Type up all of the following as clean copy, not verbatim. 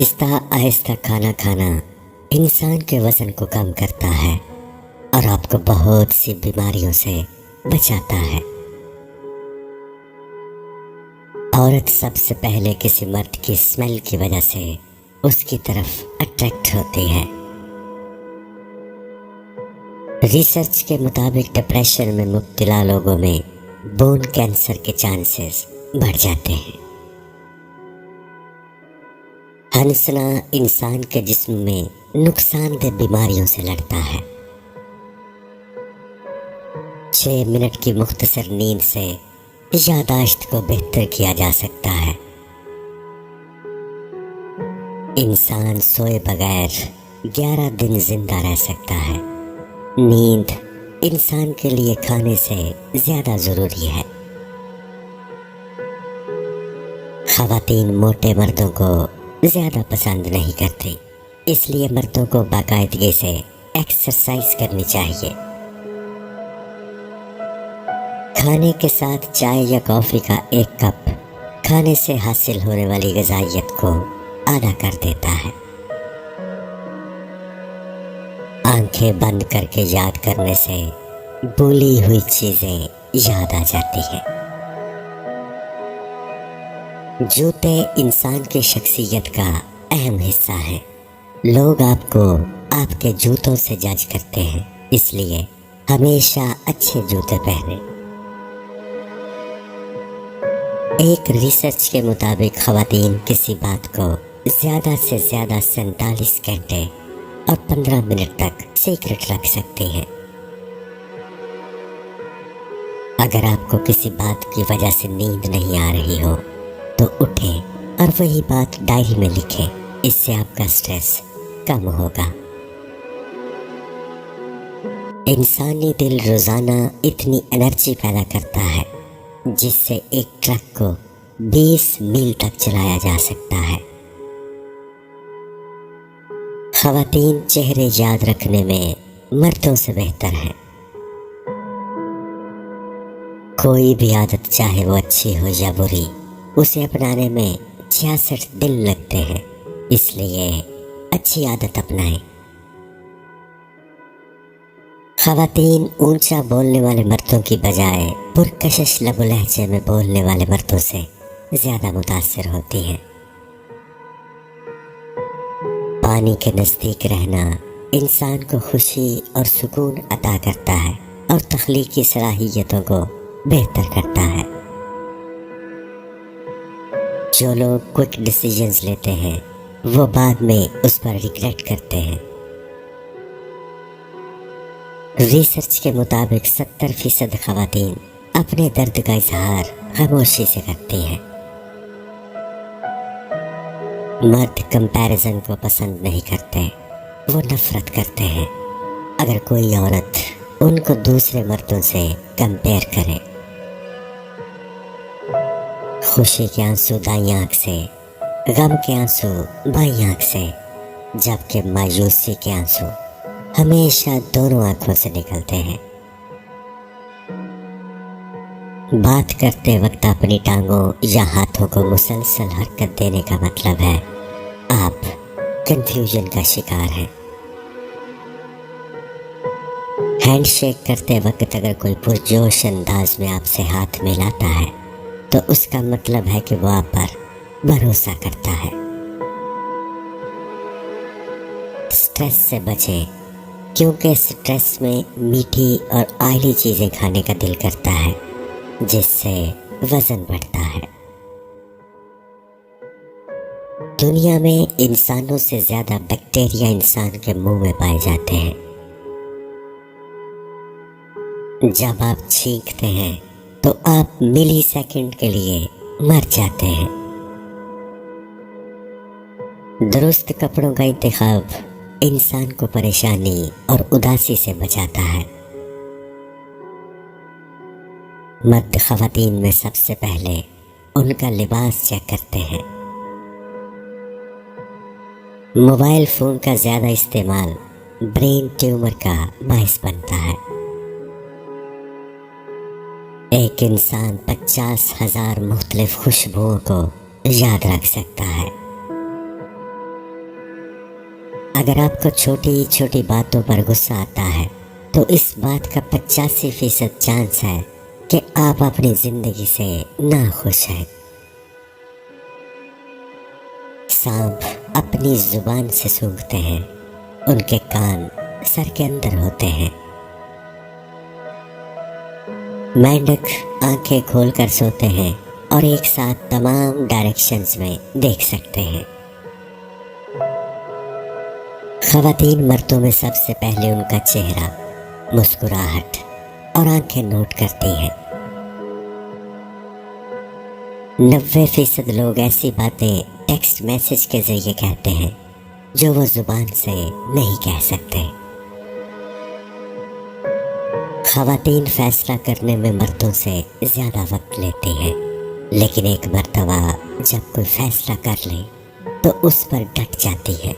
آہستہ آہستہ کھانا کھانا انسان کے وزن کو کم کرتا ہے اور آپ کو بہت سی بیماریوں سے بچاتا ہے۔ عورت سب سے پہلے کسی مرد کی اسمیل کی وجہ سے اس کی طرف اٹریکٹ ہوتی ہے۔ ریسرچ کے مطابق ڈپریشن میں مبتلا لوگوں میں بون کینسر کے چانسز بڑھ جاتے ہیں۔ ہنسنا انسان کے جسم میں نقصان دہ بیماریوں سے لڑتا ہے۔ 6 منٹ کی مختصر نیند سے یادداشت کو بہتر کیا جا سکتا ہے۔ انسان سوئے بغیر 11 دن زندہ رہ سکتا ہے۔ نیند انسان کے لیے کھانے سے زیادہ ضروری ہے۔ خواتین موٹے مردوں کو زیادہ پسند نہیں کرتی، اس لیے مردوں کو باقاعدگی سے ایکسرسائز کرنی چاہیے۔ کھانے کے ساتھ چائے یا کافی کا 1 کپ کھانے سے حاصل ہونے والی غذائیت کو آدھا کر دیتا ہے۔ آنکھیں بند کر کے یاد کرنے سے بھولی ہوئی چیزیں یاد آ جاتی ہیں۔ جوتے انسان کی شخصیت کا اہم حصہ ہیں۔ لوگ آپ کو آپ کے جوتوں سے جج کرتے ہیں، اس لیے ہمیشہ اچھے جوتے پہنیں۔ ایک ریسرچ کے مطابق خواتین کسی بات کو زیادہ سے زیادہ 47 گھنٹے اور 15 منٹ تک سیکرٹ رکھ سکتی ہیں۔ اگر آپ کو کسی بات کی وجہ سے نیند نہیں آ رہی ہو تو اٹھیں اور وہی بات ڈائری میں لکھیں، اس سے آپ کا سٹریس کم ہوگا۔ انسانی دل روزانہ اتنی انرجی پیدا کرتا ہے جس سے ایک ٹرک کو 20 میل تک چلایا جا سکتا ہے۔ خواتین چہرے یاد رکھنے میں مردوں سے بہتر ہیں۔ کوئی بھی عادت چاہے وہ اچھی ہو یا بری، اسے اپنانے میں 66 دن لگتے ہیں، اس لیے اچھی عادت اپنائیں۔ خواتین اونچا بولنے والے مردوں کی بجائے پرکشش لب و لہجے میں بولنے والے مردوں سے زیادہ متاثر ہوتی ہیں۔ پانی کے نزدیک رہنا انسان کو خوشی اور سکون عطا کرتا ہے اور تخلیقی صلاحیتوں کو بہتر کرتا ہے۔ جو لوگ کوئک ڈیسیژنز لیتے ہیں وہ بعد میں اس پر ریگریٹ کرتے ہیں۔ ریسرچ کے مطابق 70% خواتین اپنے درد کا اظہار خاموشی سے کرتی ہیں۔ مرد کمپیریزن کو پسند نہیں کرتے، وہ نفرت کرتے ہیں اگر کوئی عورت ان کو دوسرے مردوں سے کمپیئر کرے۔ خوشی کے آنسو دائیں آنکھ سے، غم کے آنسو بائیں آنکھ سے، جبکہ مایوسی کے آنسو ہمیشہ دونوں آنکھوں سے نکلتے ہیں۔ بات کرتے وقت اپنی ٹانگوں یا ہاتھوں کو مسلسل حرکت دینے کا مطلب ہے آپ کنفیوژن کا شکار ہیں۔ ہینڈ شیک کرتے وقت اگر کوئی پرجوش انداز میں آپ سے ہاتھ ملاتا ہے تو اس کا مطلب ہے کہ وہ آپ پر بھروسہ کرتا ہے۔ سٹریس سے بچیں، کیونکہ سٹریس میں میٹھی اور آئلی چیزیں کھانے کا دل کرتا ہے جس سے وزن بڑھتا ہے۔ دنیا میں انسانوں سے زیادہ بیکٹیریا انسان کے منہ میں پائے جاتے ہیں۔ جب آپ چھینکتے ہیں تو آپ ملی سیکنڈ کے لیے مر جاتے ہیں۔ درست کپڑوں کا انتخاب انسان کو پریشانی اور اداسی سے بچاتا ہے۔ مرد خواتین میں سب سے پہلے ان کا لباس چیک کرتے ہیں۔ موبائل فون کا زیادہ استعمال برین ٹیومر کا باعث بنتا ہے۔ ایک انسان 50,000 مختلف خوشبوؤں کو یاد رکھ سکتا ہے۔ अगर आपको छोटी छोटी बातों पर गुस्सा आता है तो इस बात का 85% चांस है कि आप अपनी जिंदगी से नाखुश हैं। सांप अपनी जुबान से सूंघते हैं, उनके कान सर के अंदर होते हैं। मेंढक आंखें खोलकर सोते हैं और एक साथ तमाम डायरेक्शंस में देख सकते हैं। ख़वातीन मर्दों में सबसे पहले उनका चेहरा, मुस्कुराहट और आंखें नोट करती हैं। 90% लोग ऐसी बातें टेक्स्ट मैसेज के जरिए कहते हैं जो वो जुबान से नहीं कह सकते। ख़वातीन फैसला करने में मर्दों से ज़्यादा वक्त लेती हैं, लेकिन एक मर्तबा जब कोई फैसला कर ले तो उस पर डट जाती है।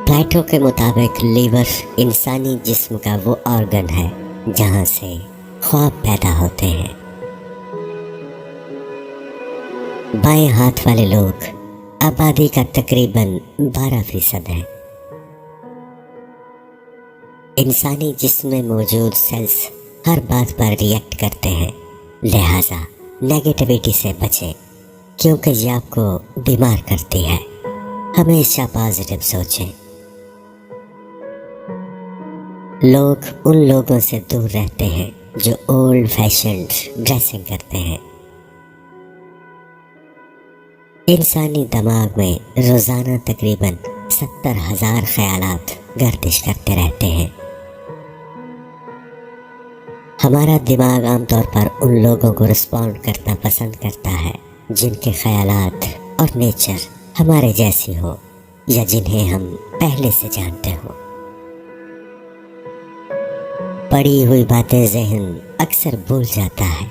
प्लेटो के मुताबिक लीवर इंसानी जिस्म का वो ऑर्गन है जहाँ से ख्वाब पैदा होते हैं। बाएं हाथ वाले लोग आबादी का तकरीबन 12% है। इंसानी जिस्म में मौजूद सेल्स हर बात पर रिएक्ट करते हैं, लिहाजा नेगेटिविटी से बचें क्योंकि ये आपको बीमार करती है। हमेशा पॉजिटिव सोचें। लोग उन लोगों से दूर रहते हैं जो ओल्ड फैशन्ड ड्रेसिंग करते हैं। इंसानी दिमाग में रोज़ाना तकरीबन 70,000 ख्यालात गर्दिश करते रहते हैं। हमारा दिमाग आमतौर पर उन लोगों को रिस्पॉन्ड करना पसंद करता है जिनके ख्यालात और नेचर हमारे जैसी हो या जिन्हें हम पहले से जानते हो। पढ़ी हुई बातें ज़हन अक्सर भूल जाता है,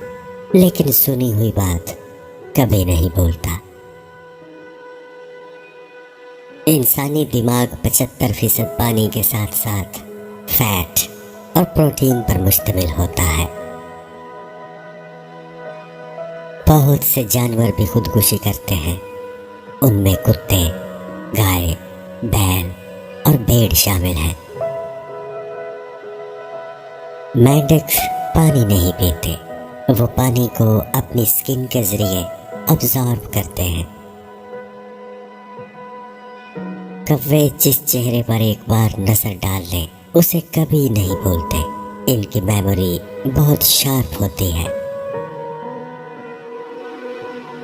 लेकिन सुनी हुई बात कभी नहीं भूलता। इंसानी दिमाग 75% पानी के साथ साथ फैट और प्रोटीन पर मुश्तमिल होता है। बहुत से जानवर भी खुदकुशी करते हैं, उनमें कुत्ते, गाय, बैल और भेड़ शामिल हैं। मेंढक पानी नहीं पीते, वो पानी को अपनी स्किन के जरिए अब्जॉर्ब करते हैं। कौवे जिस चेहरे पर एक बार नजर डाल लें उसे कभी नहीं भूलते, इनकी मेमोरी बहुत शार्प होती है।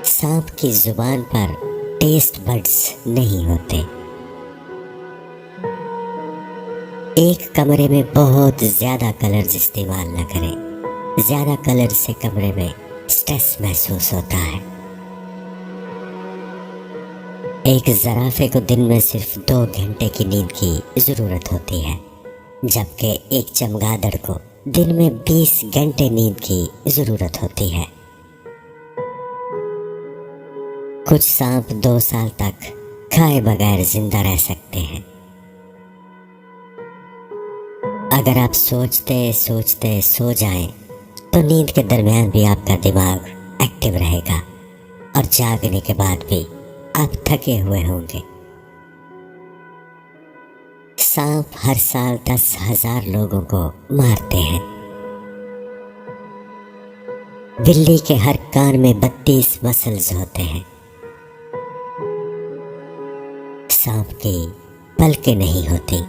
सांप की जुबान पर टेस्ट बड्स नहीं होते। एक कमरे में बहुत ज़्यादा कलर्स इस्तेमाल न करें, ज़्यादा कलर से कमरे में स्ट्रेस महसूस होता है। एक ज़राफ़े को दिन में सिर्फ 2 घंटे की नींद की ज़रूरत होती है, जबकि एक चमगादड़ को दिन में 20 घंटे नींद की ज़रूरत होती है। कुछ सांप 2 साल तक खाए बगैर जिंदा रह सकते हैं। अगर आप सोचते सोचते सो जाएं, तो नींद के दरमियान भी आपका दिमाग एक्टिव रहेगा और जागने के बाद भी आप थके हुए होंगे। सांप हर साल 10,000 लोगों को मारते हैं। बिल्ली के हर कान में 32 मसल्स होते हैं। सांप की पलकें नहीं होती।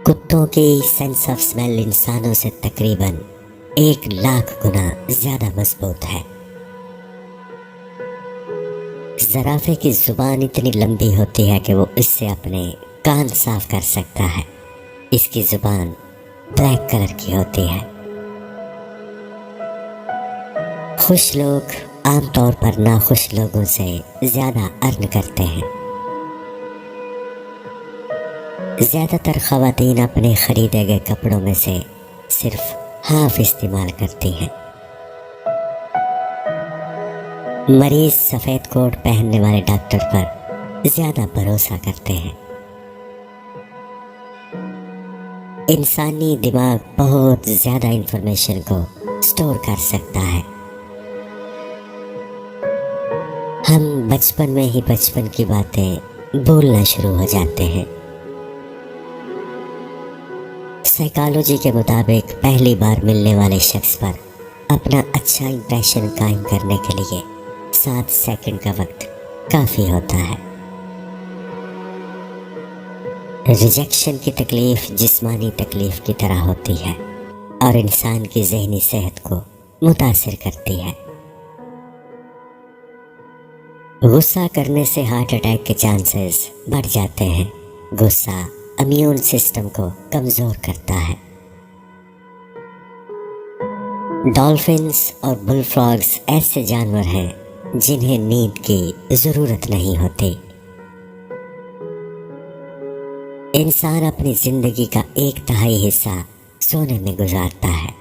कुत्तों की सेंस ऑफ स्मेल इंसानों से तकरीबन 1,00,000 गुना ज्यादा मजबूत है। ज़राफ़े की जुबान इतनी लंबी होती है कि वो इससे अपने कान साफ कर सकता है। इसकी जुबान ब्लैक कलर की होती है। खुश लोग आमतौर पर नाखुश लोगों से ज्यादा अर्न करते हैं। ज्यादातर ख़वातीन अपने खरीदे गए कपड़ों में से सिर्फ हाफ इस्तेमाल करती हैं। मरीज सफ़ेद कोट पहनने वाले डॉक्टर पर ज्यादा भरोसा करते हैं। इंसानी दिमाग बहुत ज्यादा इंफॉर्मेशन को स्टोर कर सकता है। हम बचपन में ही बचपन की बातें बोलना शुरू हो जाते हैं। साइकोलॉजी के मुताबिक पहली बार मिलने वाले शख्स पर अपना अच्छा इंप्रेशन कायम करने के लिए 7 सेकंड का वक्त काफ़ी होता है। रिजेक्शन की तकलीफ जिस्मानी तकलीफ की तरह होती है और इंसान की ज़हनी सेहत को मुतासिर करती है। गुस्सा करने से हार्ट अटैक के चांसेस बढ़ जाते हैं। गुस्सा इम्यून सिस्टम को कमज़ोर करता है। डॉल्फिन्स और बुलफ्रॉग्स ऐसे जानवर हैं जिन्हें नींद की ज़रूरत नहीं होती। इंसान अपनी ज़िंदगी का 1/3 हिस्सा सोने में गुजारता है।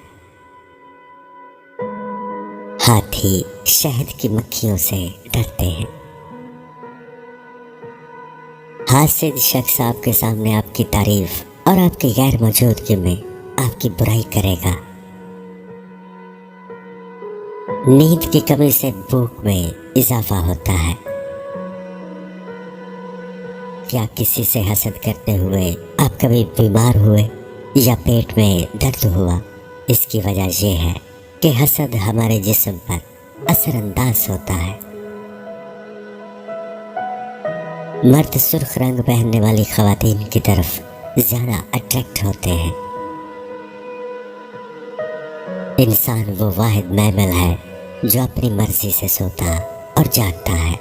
हाथी शहद की मक्खियों से डरते हैं। हासिद शख्स आपके सामने आपकी तारीफ और आपकी गैर मौजूदगी में आपकी बुराई करेगा। नींद की कमी से भूख में इजाफा होता है। क्या किसी से हसद करते हुए आप कभी बीमार हुए या पेट में दर्द हुआ? इसकी वजह यह है कि हसद हमारे जिस्म पर असरअंदाज होता है। मर्द सुर्ख रंग पहनने वाली खवातीन की तरफ ज्यादा अट्रैक्ट होते हैं। इंसान वो वाहिद मैमल है जो अपनी मर्जी से सोता और जागता है।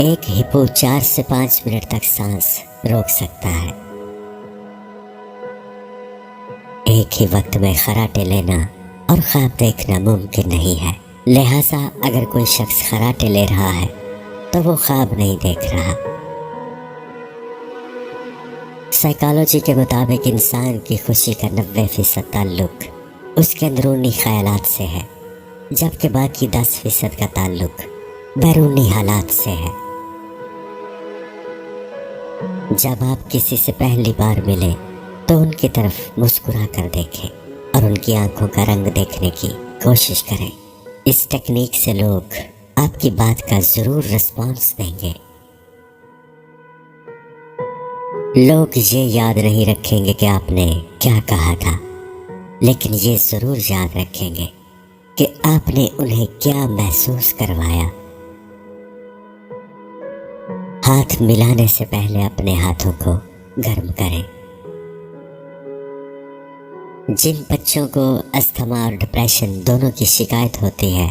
एक हिप्पो 4 से 5 मिनट तक सांस रोक सकता है। एक ही वक्त में खर्राटे लेना और ख्वाब देखना मुमकिन नहीं है। लिहाजा अगर कोई शख्स खर्राटे ले रहा है तो वो ख्वाब नहीं देख रहा। साइकोलॉजी के मुताबिक इंसान की खुशी का 90% ताल्लुक उसके अंदरूनी ख्यालात से है, जबकि बाकी 10% का ताल्लुक बैरूनी हालात से है। जब आप किसी से पहली बार मिले तो उनकी तरफ मुस्कुरा कर देखें और उनकी आंखों का रंग देखने की कोशिश करें। इस टेक्निक से लोग आपकी बात का जरूर रिस्पॉन्स देंगे। लोग ये याद नहीं रखेंगे कि आपने क्या कहा था, लेकिन ये ज़रूर याद रखेंगे कि आपने उन्हें क्या महसूस करवाया। हाथ मिलाने से पहले अपने हाथों को गर्म करें। जिन बच्चों को अस्थमा और डिप्रेशन दोनों की शिकायत होती है,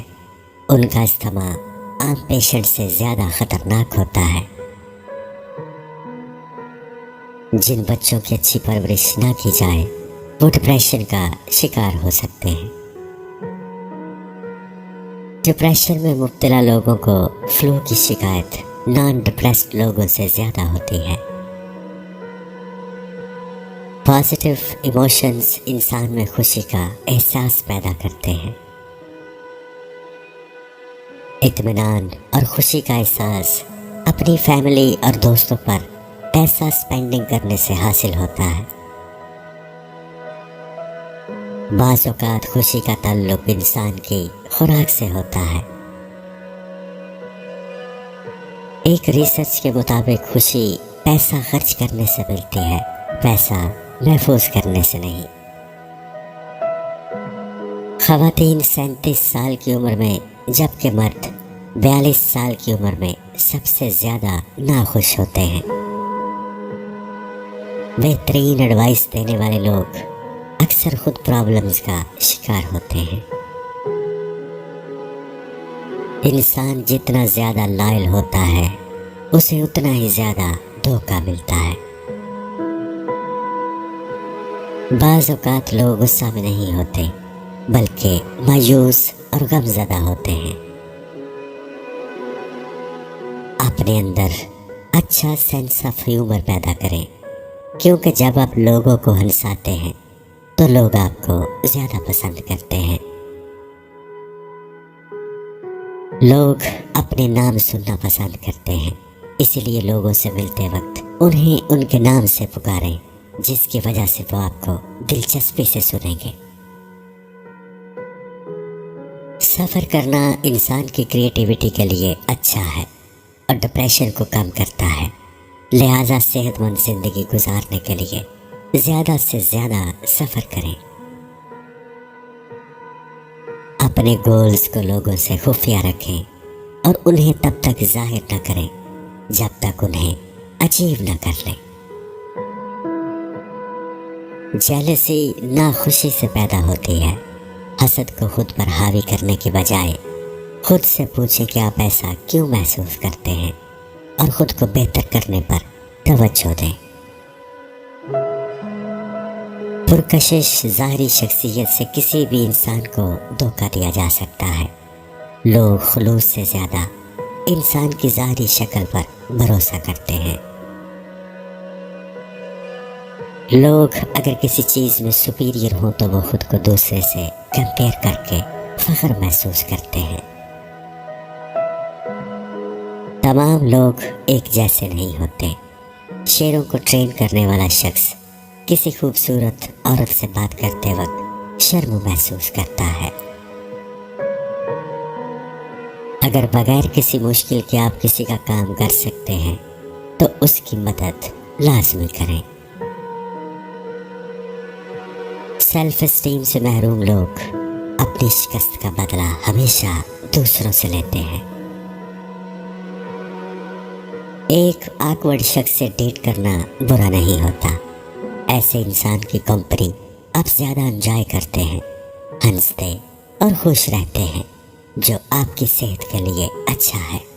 उनका अस्थमा आम पेशेंट से ज़्यादा खतरनाक होता है। जिन बच्चों की अच्छी परवरिश ना की जाए वो डिप्रेशन का शिकार हो सकते हैं। डिप्रेशन में मुब्तला लोगों को फ्लू की शिकायत नॉन डिप्रेस्ड लोगों से ज़्यादा होती है। पॉजिटिव इमोशंस इंसान में खुशी का एहसास पैदा करते हैं। इत्मीनान और खुशी का एहसास अपनी फैमिली और दोस्तों पर पैसा स्पेंडिंग करने से हासिल होता है। बाज़ औक़ात खुशी का ताल्लुक इंसान की खुराक से होता है। एक रिसर्च के मुताबिक खुशी पैसा खर्च करने से मिलती है, पैसा महफूज करने से नहीं। ख़वातीन 37 साल की उम्र में, जबकि मर्द 42 साल की उम्र में सबसे ज़्यादा नाखुश होते हैं। बेहतरीन एडवाइस देने वाले लोग अक्सर खुद प्रॉब्लम्स का शिकार होते हैं। इंसान जितना ज़्यादा लॉयल होता है उसे उतना ही ज़्यादा धोखा मिलता है। बाज़ औक़ात लोग गुस्सा में नहीं होते बल्कि मायूस और गमज़दा होते हैं। अपने अंदर अच्छा सेंस ऑफ ह्यूमर पैदा करें, क्योंकि जब आप लोगों को हंसाते हैं तो लोग आपको ज़्यादा पसंद करते हैं। लोग अपने नाम सुनना पसंद करते हैं, इसलिए लोगों से मिलते वक्त उन्हें उनके नाम से पुकारें, जिसकी वजह से वो आपको दिलचस्पी से सुनेंगे। سفر کرنا انسان کی کریٹیوٹی کے لیے اچھا ہے اور ڈپریشن کو کم کرتا ہے، لہٰذا صحت مند زندگی گزارنے کے لیے زیادہ سے زیادہ سفر کریں۔ اپنے گولز کو لوگوں سے خفیہ رکھیں اور انہیں تب تک ظاہر نہ کریں جب تک انہیں اچیو نہ کر لیں۔ جیلسی ناخوشی سے پیدا ہوتی ہے۔ حسد کو خود پر حاوی کرنے کی بجائے خود سے پوچھیں کہ آپ ایسا کیوں محسوس کرتے ہیں اور خود کو بہتر کرنے پر توجہ دیں۔ پرکشش ظاہری شخصیت سے کسی بھی انسان کو دھوکہ دیا جا سکتا ہے۔ لوگ خلوص سے زیادہ انسان کی ظاہری شکل پر بھروسہ کرتے ہیں۔ لوگ اگر کسی چیز میں سپیریئر ہوں تو وہ خود کو دوسرے سے کمپیئر کر کے فخر محسوس کرتے ہیں۔ تمام لوگ ایک جیسے نہیں ہوتے۔ شیروں کو ٹرین کرنے والا شخص کسی خوبصورت عورت سے بات کرتے وقت شرم محسوس کرتا ہے۔ اگر بغیر کسی مشکل کے آپ کسی کا کام کر سکتے ہیں تو اس کی مدد لازمی کریں۔ سیلف اسٹیم سے محروم لوگ اپنی شکست کا بدلہ ہمیشہ دوسروں سے لیتے ہیں۔ ایک آکورڈ شخص سے ڈیٹ کرنا برا نہیں ہوتا۔ ایسے انسان کی کمپنی آپ زیادہ انجوائے کرتے ہیں، ہنستے اور خوش رہتے ہیں، جو آپ کی صحت کے لیے اچھا ہے۔